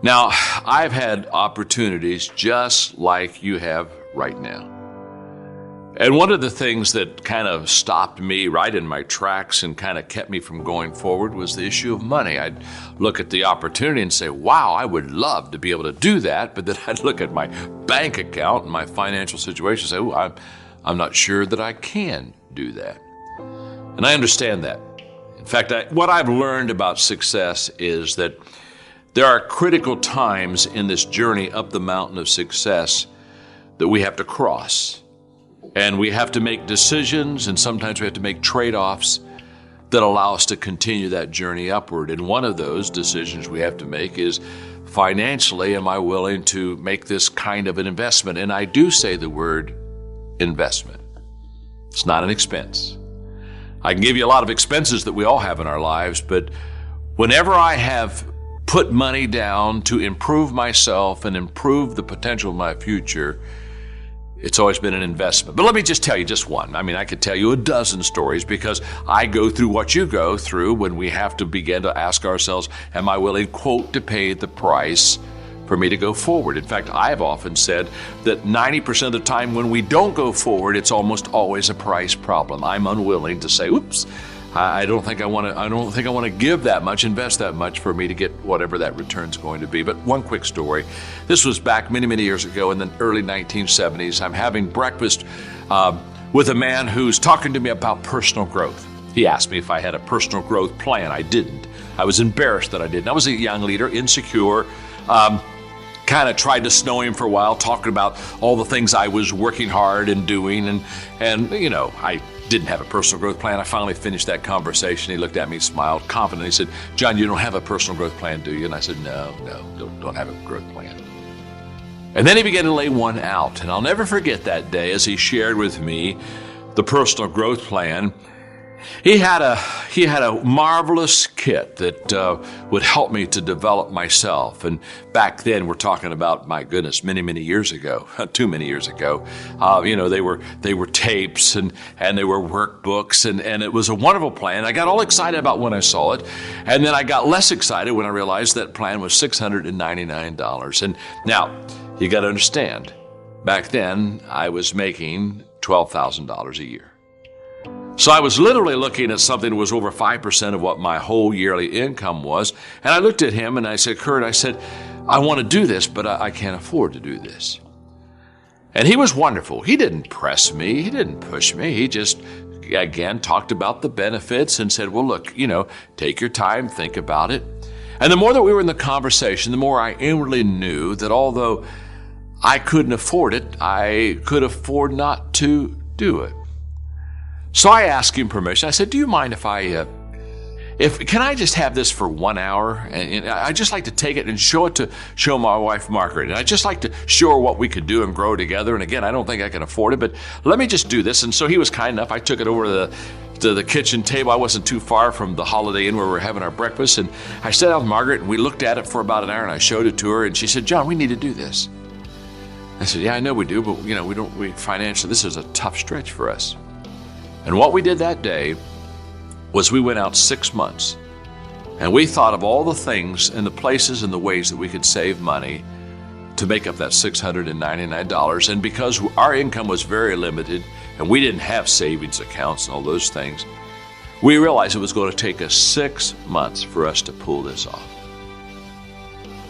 Now, I've had opportunities just like you have right now. And one of the things that kind of stopped me right in my tracks and kind of kept me from going forward was the issue of money. I'd look at the opportunity and say, wow, I would love to be able to do that. But then I'd look at my bank account and my financial situation and say, oh, I'm not sure that I can do that. And I understand that. In fact, what I've learned about success is that there are critical times in this journey up the mountain of success that we have to cross. And we have to make decisions, and sometimes we have to make trade-offs that allow us to continue that journey upward. And one of those decisions we have to make is financially, am I willing to make this kind of an investment? And I do say the word investment. It's not an expense. I can give you a lot of expenses that we all have in our lives, but whenever I have put money down to improve myself and improve the potential of my future, it's always been an investment. But let me just tell you just one. I mean, I could tell you a dozen stories because I go through what you go through when we have to begin to ask ourselves, am I willing, quote, to pay the price for me to go forward? In fact, I've often said that 90% of the time when we don't go forward, it's almost always a price problem. I'm unwilling to say, oops, I don't think I want to give that much, invest that much for me to get whatever that return's going to be. But one quick story. This was back many, many years ago in the early 1970s. I'm having breakfast with a man who's talking to me about personal growth. He asked me if I had a personal growth plan. I didn't. I was embarrassed that I didn't. I was a young leader, insecure, kind of tried to snow him for a while, talking about all the things I was working hard and doing. And you know, I didn't have a personal growth plan. I finally finished that conversation. He looked at me, smiled, confident. He said, John, you don't have a personal growth plan, do you? And I said, no, don't have a growth plan. And then he began to lay one out. And I'll never forget that day as he shared with me the personal growth plan. He had a marvelous kit that would help me to develop myself. And back then, we're talking about, my goodness, many, many years ago, too many years ago. They were tapes and they were workbooks, and it was a wonderful plan. I got all excited about when I saw it, and then I got less excited when I realized that plan was $699. And now, you got to understand, back then I was making $12,000 a year. So I was literally looking at something that was over 5% of what my whole yearly income was. And I looked at him and I said, Kurt, I want to do this, but I can't afford to do this. And he was wonderful. He didn't press me. He didn't push me. He just, again, talked about the benefits and said, well, look, take your time, think about it. And the more that we were in the conversation, the more I inwardly knew that although I couldn't afford it, I could afford not to do it. So I asked him permission. I said, do you mind if can I just have this for 1 hour? And I'd just like to take it and show my wife, Margaret. And I'd just like to show her what we could do and grow together. And again, I don't think I can afford it, but let me just do this. And so he was kind enough. I took it over to the kitchen table. I wasn't too far from the Holiday Inn where we were having our breakfast. And I sat down with Margaret and we looked at it for about an hour and I showed it to her. And she said, John, we need to do this. I said, yeah, I know we do, but we financially, this is a tough stretch for us. And what we did that day was we went out 6 months and we thought of all the things and the places and the ways that we could save money to make up that $699. And because our income was very limited and we didn't have savings accounts and all those things, we realized it was going to take us 6 months for us to pull this off.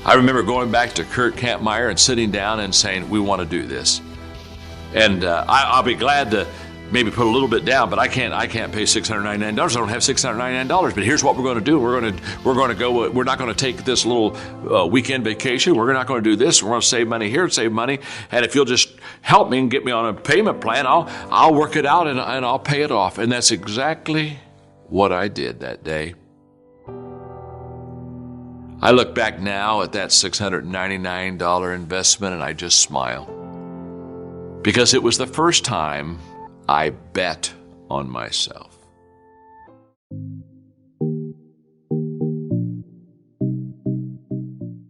I remember going back to Kurt Kampmeyer and sitting down and saying, we want to do this. And I'll be glad to maybe put a little bit down, but I can't pay $699. I don't have $699. But here's what we're going to do. We're going to go. We're not going to take this little weekend vacation. We're not going to do this. We're going to save money here and save money. And if you'll just help me and get me on a payment plan, I'll work it out and I'll pay it off. And that's exactly what I did that day. I look back now at that $699 investment and I just smile, because it was the first time I bet on myself.